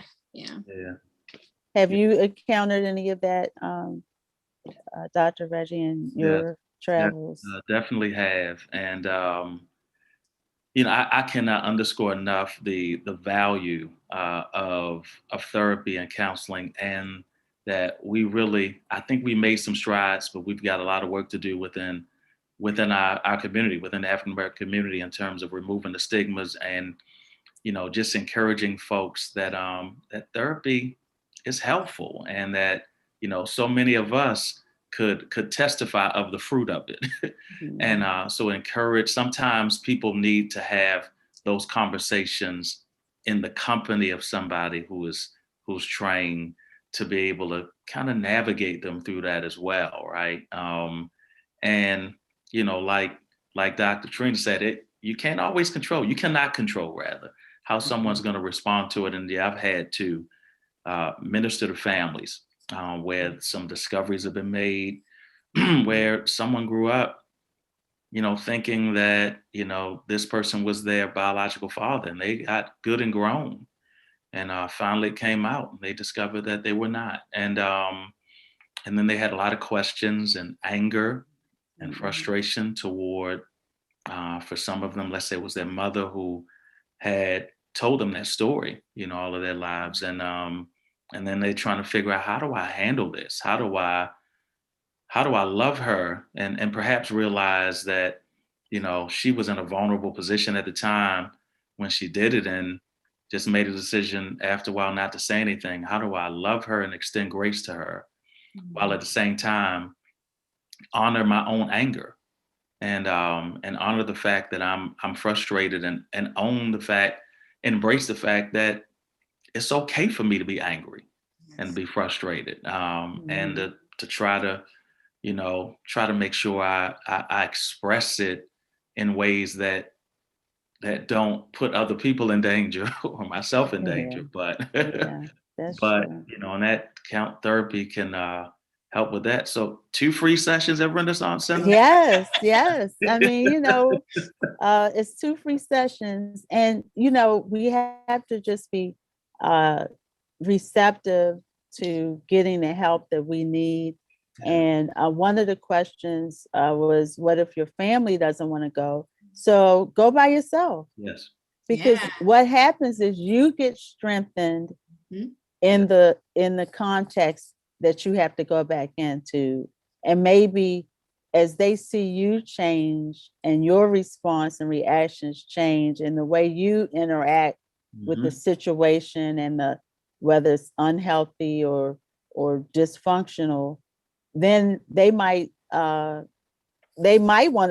Have you encountered any of that, Dr. Reggie, in your travels? Definitely have. And, I cannot underscore enough the value of therapy and counseling, and that I think we made some strides, but we've got a lot of work to do within our community, within the African American community, in terms of removing the stigmas and, just encouraging folks that that therapy is helpful, and that, so many of us could testify of the fruit of it. And so encourage, sometimes people need to have those conversations in the company of somebody who's trained to be able to kind of navigate them through that as well, right? And like Dr. Trina said, you cannot control rather how someone's going to respond to it. And I've had to minister to families where some discoveries have been made, where someone grew up, thinking that, this person was their biological father, and they got good and grown. And finally it came out, and they discovered that they were not. And then they had a lot of questions and anger and frustration toward, for some of them, let's say it was their mother who had told them that story, all of their lives. And then they're trying to figure out, how do I handle this? How do I love her? And perhaps realize that, she was in a vulnerable position at the time when she did it, and just made a decision after a while not to say anything. How do I love her and extend grace to her, while at the same time honor my own anger, and honor the fact that I'm frustrated, and own the fact, embrace the fact that it's okay for me to be angry and be frustrated, and to try to make sure I express it in ways that don't put other people in danger or myself in danger. But That's but true. and that therapy can help with that. So 2 free sessions at Renaissance Center. Yes. I mean, it's 2 free sessions, and we have to just be receptive to getting the help that we need. And one of the questions was, what if your family doesn't want to go? So go by yourself. Yes. Because what happens is you get strengthened in the context that you have to go back into. And maybe as they see you change and your response and reactions change, and the way you interact with the situation, and whether it's unhealthy or dysfunctional, then they might want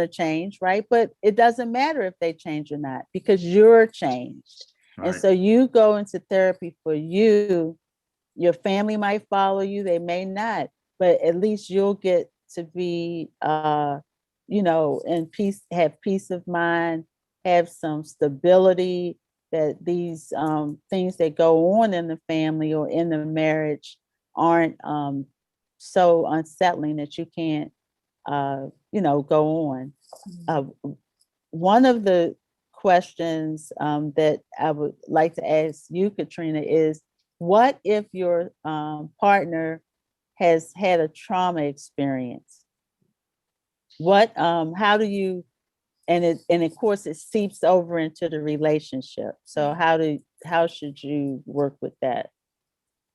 to change, right? But it doesn't matter if they change or not, because you're changed. Right. And so you go into therapy for you. Your family might follow you, they may not, but at least you'll get to be, in peace, have peace of mind, have some stability, that these things that go on in the family or in the marriage aren't so unsettling that you can't, go on. One of the questions that I would like to ask you, Katrina, is, what if your partner has had a trauma experience? How do you, and of course it seeps over into the relationship. So how should you work with that?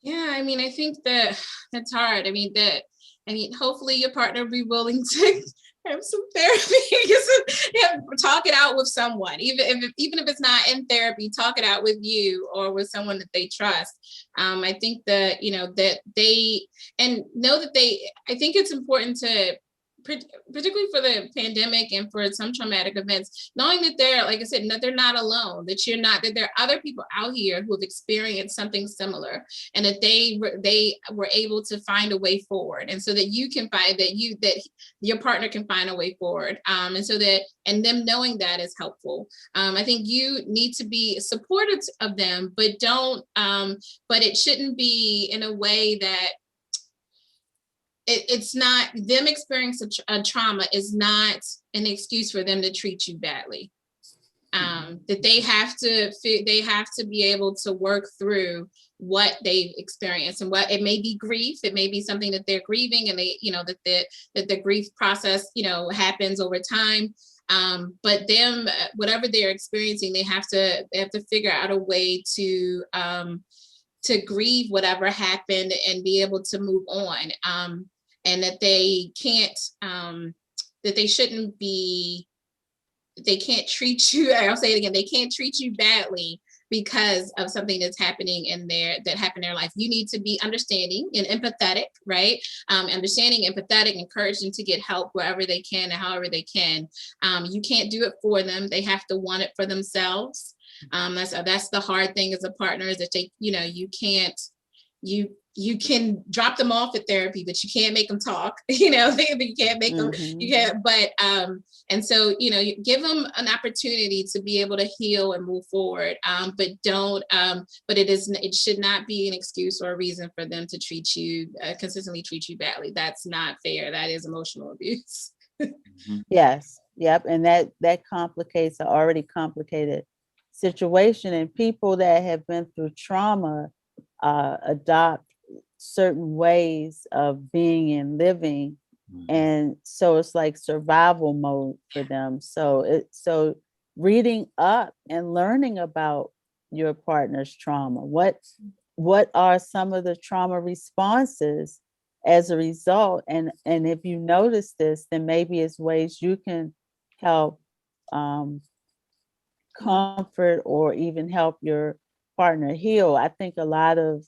Yeah, I mean, I think that's hard. I mean, I mean, hopefully your partner will be willing to have some therapy, talk it out with someone, even if it's not in therapy, talk it out with you or with someone that they trust. I think that, that they, and know that I think it's important to, particularly for the pandemic and for some traumatic events, knowing that they're, like I said, that they're not alone, that there are other people out here who have experienced something similar, and that they were able to find a way forward, and so that you can find that your partner can find a way forward, and them knowing that is helpful. I think you need to be supportive of them, but but it shouldn't be in a way that it's not, them experiencing a trauma is not an excuse for them to treat you badly. That they have to be able to work through what they've experienced, and what it may be grief, it may be something that they're grieving, and they, that the grief process, happens over time. But them, whatever they're experiencing, they have to figure out a way to grieve whatever happened and be able to move on. And that they can't, that they shouldn't be, they can't treat you, I'll say it again, they can't treat you badly because of something that's happening that happened in their life. You need to be understanding and empathetic, right? Understanding, empathetic, encourage them to get help wherever they can and however they can. You can't do it for them. They have to want it for themselves. That's the hard thing as a partner, is that you can't, you can drop them off at therapy, but you can't make them talk, you can't make them, you can't, but, and so, you give them an opportunity to be able to heal and move forward. But it should not be an excuse or a reason for them to consistently treat you badly. That's not fair. That is emotional abuse. Yes. Yep. And that complicates an already complicated situation, and people that have been through trauma adopt certain ways of being and living, and so it's like survival mode for them. So reading up and learning about your partner's trauma, what are some of the trauma responses as a result, and if you notice this, then maybe it's ways you can help comfort or even help your partner heal. I think a lot of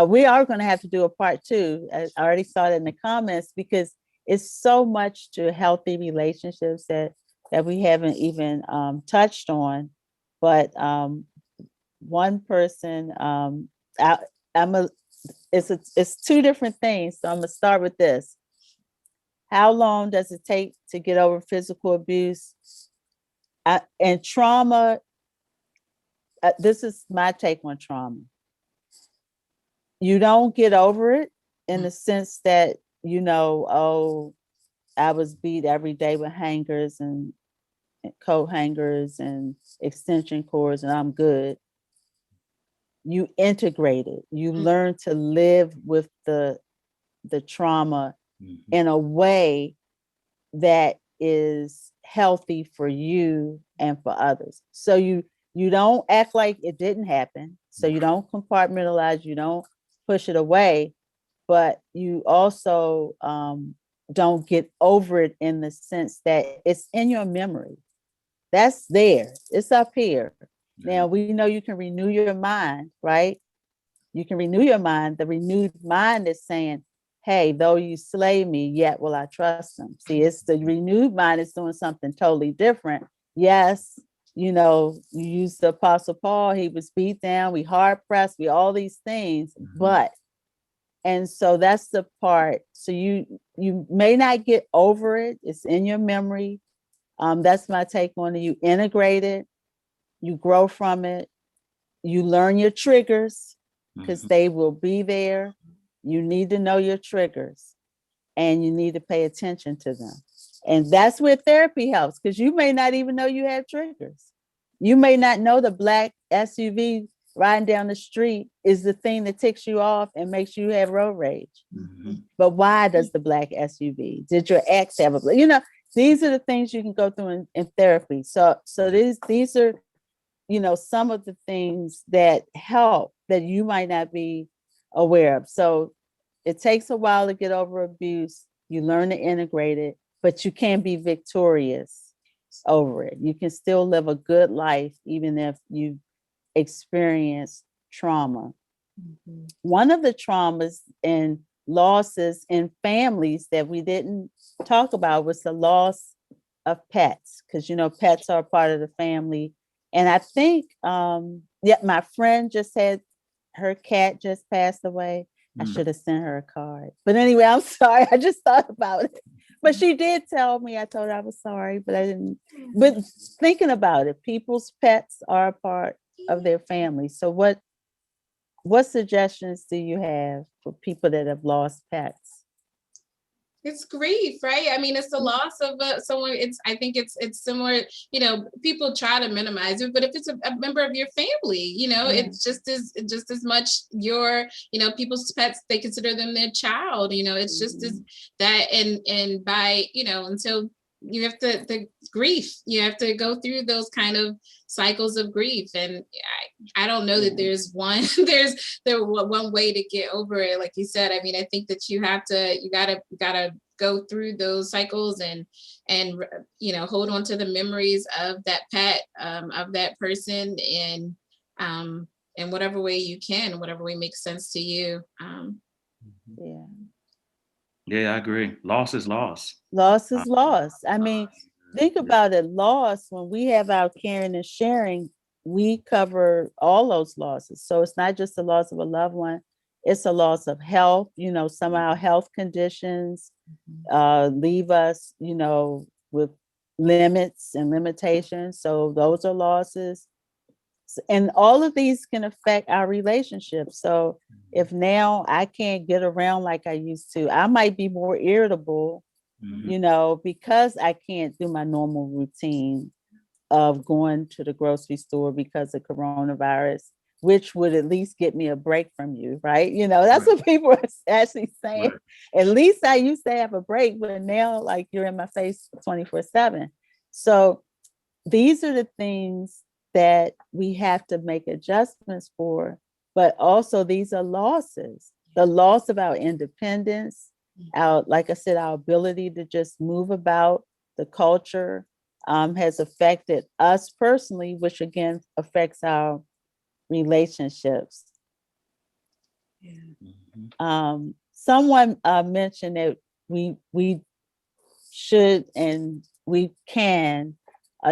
we are going to have to do a part 2. I already saw it in the comments, because it's so much to healthy relationships that we haven't even touched on. But one person, it's 2 different things. So I'm gonna start with this. How long does it take to get over physical abuse and trauma? This is my take on trauma. You don't get over it in the sense that, oh, I was beat every day with hangers and coat hangers and extension cords and I'm good. You integrate it. You learn to live with the trauma in a way that is healthy for you and for others. So you don't act like it didn't happen. So you don't compartmentalize, you don't push it away, but you also don't get over it in the sense that it's in your memory. That's there. It's up here. Now we know you can renew your mind, right? You can renew your mind. The renewed mind is saying, hey, though you slay me, yet will I trust them. See, it's the renewed mind is doing something totally different. Yes, you use the Apostle Paul, he was beat down, we hard pressed, we all these things, and so that's the part. So you may not get over it. It's in your memory. That's my take on it. You integrate it, you grow from it, you learn your triggers, because they will be there. You need to know your triggers and you need to pay attention to them. And that's where therapy helps, because you may not even know you have triggers. You may not know the black SUV riding down the street is the thing that ticks you off and makes you have road rage. But why does the black SUV? Did your ex have a, these are the things you can go through in therapy. So these are, some of the things that help that you might not be aware of. So it takes a while to get over abuse. You learn to integrate it, but you can't be victorious over it. You can still live a good life even if you experience trauma. One of the traumas and losses in families that we didn't talk about was the loss of pets, because pets are part of the family. And I think my friend just had her cat just passed away. I should have sent her a card. But anyway, I'm sorry. I just thought about it. But she did tell me, I told her I was sorry, but I didn't. But thinking about it, people's pets are a part of their family. So what suggestions do you have for people that have lost pets? It's grief, right? I mean, it's the loss of someone. I think it's similar. People try to minimize it, but if it's a member of your family, it's just as much your, people's pets. They consider them their child. It's just as that, and by until you have the grief, you have to go through those kind of cycles of grief, and I don't know that there's one one way to get over it. Like you said, I mean, I think that you gotta go through those cycles and hold on to the memories of that pet, of that person, and in whatever way you can, whatever way makes sense to you. Yeah, I agree. Loss is loss. Loss is loss. I mean, think about it. Loss, when we have our caring and sharing, we cover all those losses. So it's not just the loss of a loved one, it's a loss of health. Some of our health conditions leave us, with limits and limitations. So those are losses. And all of these can affect our relationships. So if now I can't get around like I used to, I might be more irritable, because I can't do my normal routine of going to the grocery store because of coronavirus, which would at least get me a break from you, right? That's what people are actually saying. Right. At least I used to have a break, but now like you're in my face 24/7. So these are the things that we have to make adjustments for, but also these are losses. The loss of our independence, like I said, our ability to just move about, the culture has affected us personally, which again affects our relationships. Someone mentioned that we should and we can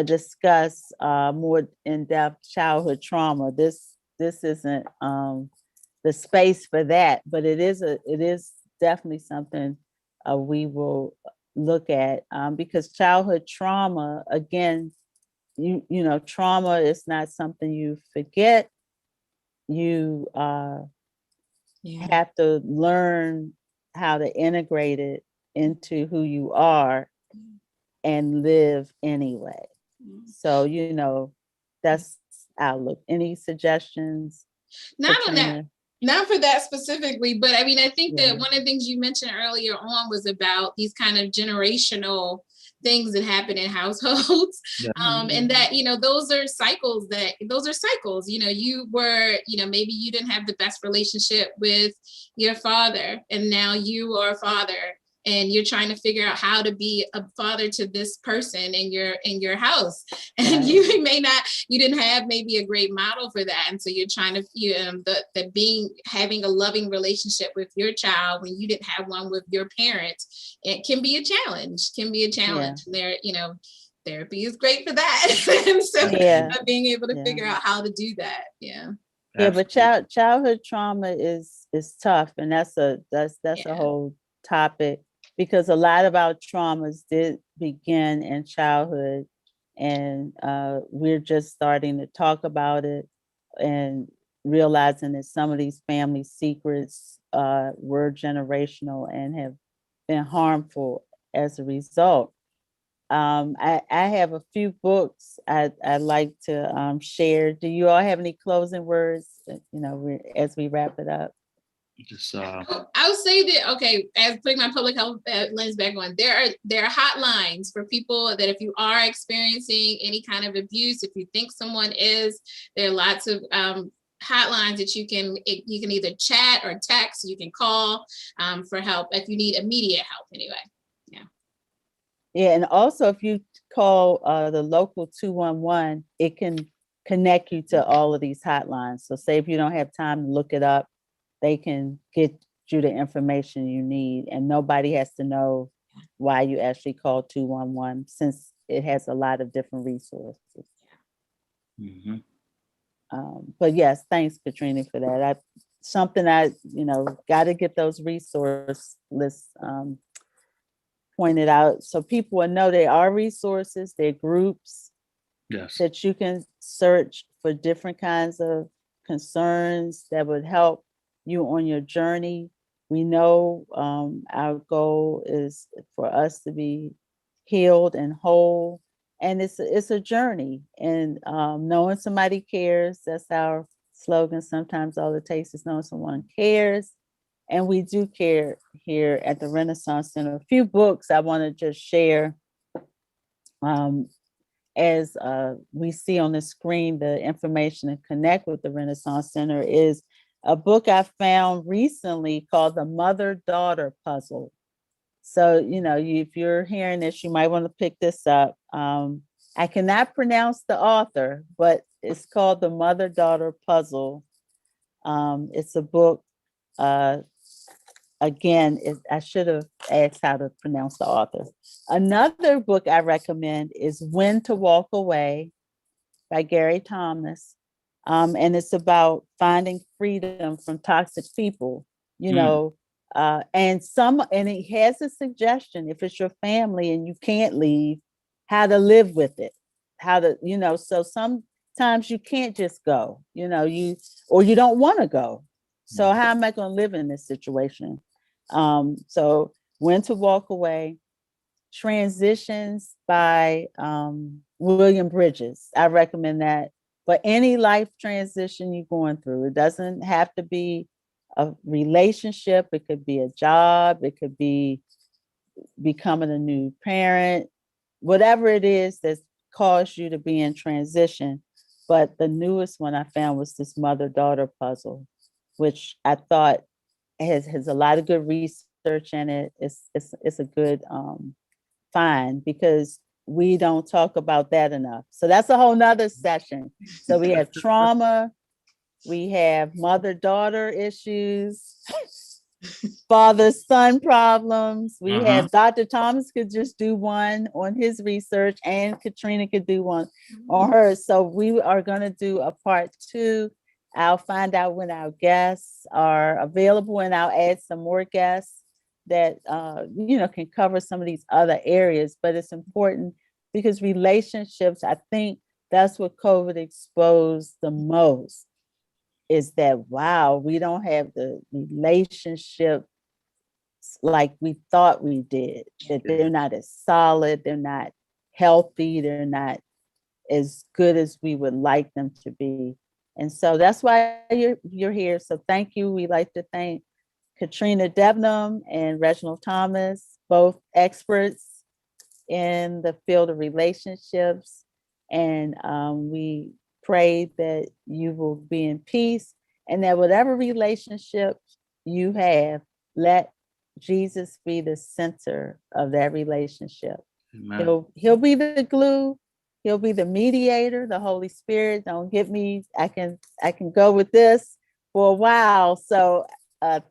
discuss more in-depth childhood trauma. This isn't the space for that, but it is definitely something we will look at, because childhood trauma, again, trauma is not something you forget. You have to learn how to integrate it into who you are and live anyway. So, that's outlook. Any suggestions? Not on that. Not for that specifically, but I mean, I think that one of the things you mentioned earlier on was about these kind of generational things that happen in households. And that, those are cycles. You were, maybe you didn't have the best relationship with your father, and now you are a father, and you're trying to figure out how to be a father to this person in your house, and you didn't have maybe a great model for that, and so you're trying to having a loving relationship with your child when you didn't have one with your parents, it can be a challenge. And there, therapy is great for that. And so being able to figure out how to do that. But childhood trauma is tough, and that's a whole topic, because a lot of our traumas did begin in childhood, and we're just starting to talk about it and realizing that some of these family secrets were generational and have been harmful as a result. I have a few books I'd like to share. Do you all have any closing words, as we wrap it up? I'll say that, okay, as putting my public health lens back on, there are hotlines for people that if you are experiencing any kind of abuse, if you think someone is, there are lots of hotlines that you can either chat or text. You can call for help if you need immediate help. Anyway. Yeah, and also if you call the local 211, it can connect you to all of these hotlines. So say if you don't have time to look it up, they can get you the information you need, and nobody has to know why you actually call 211, since it has a lot of different resources. Mhm. But yes, thanks, Katrina, for that. Something I got to get those resource lists pointed out so people will know there are resources, there are groups Yes. that you can search for different kinds of concerns that would help you on your journey. We know our goal is for us to be healed and whole, and it's a journey. And knowing somebody cares, that's our slogan. Sometimes all it takes is knowing someone cares, and we do care here at the Renaissance Center. A few books I want to just share. As we see on the screen, the information to connect with the Renaissance Center is a book I found recently called The Mother-Daughter Puzzle. So, if you're hearing this, you might want to pick this up. I cannot pronounce the author, but it's called The Mother-Daughter Puzzle. It's a book, again, I should have asked how to pronounce the author. Another book I recommend is When to Walk Away by Gary Thomas. And it's about finding freedom from toxic people, and it has a suggestion, if it's your family and you can't leave, how to live with it, so sometimes you can't just go, you don't want to go. So how am I going to live in this situation? So When to Walk Away. Transitions by William Bridges. I recommend that for any life transition you're going through. It doesn't have to be a relationship. It could be a job. It could be becoming a new parent, whatever it is that's caused you to be in transition. But the newest one I found was this mother-daughter puzzle, which I thought has a lot of good research in it. It's a good find, because we don't talk about that enough. So that's a whole nother session. So we have trauma, we have mother-daughter issues, father-son problems. We have Dr. Thomas could just do one on his research, and Katrina could do one on hers. So we are going to do a part 2. I'll find out when our guests are available, and I'll add some more guests that can cover some of these other areas. But it's important because relationships, I think that's what COVID exposed the most, is that, wow, we don't have the relationship like we thought we did, that they're not as solid, they're not healthy, they're not as good as we would like them to be. And so that's why you're here. So thank you. We like to thank Katrina Debnam and Reginald Thomas, both experts in the field of relationships. And we pray that you will be in peace, and that whatever relationship you have, let Jesus be the center of that relationship. Amen. He'll be the glue. He'll be the mediator, the Holy Spirit. Don't get me, I can go with this for a while. So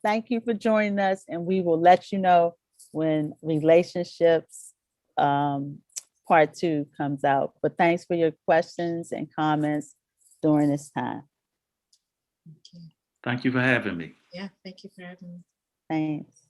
thank you for joining us, and we will let you know when relationships part 2 comes out. But thanks for your questions and comments during this time. Okay. Thank you for having me. Yeah, thank you for having me. Thanks.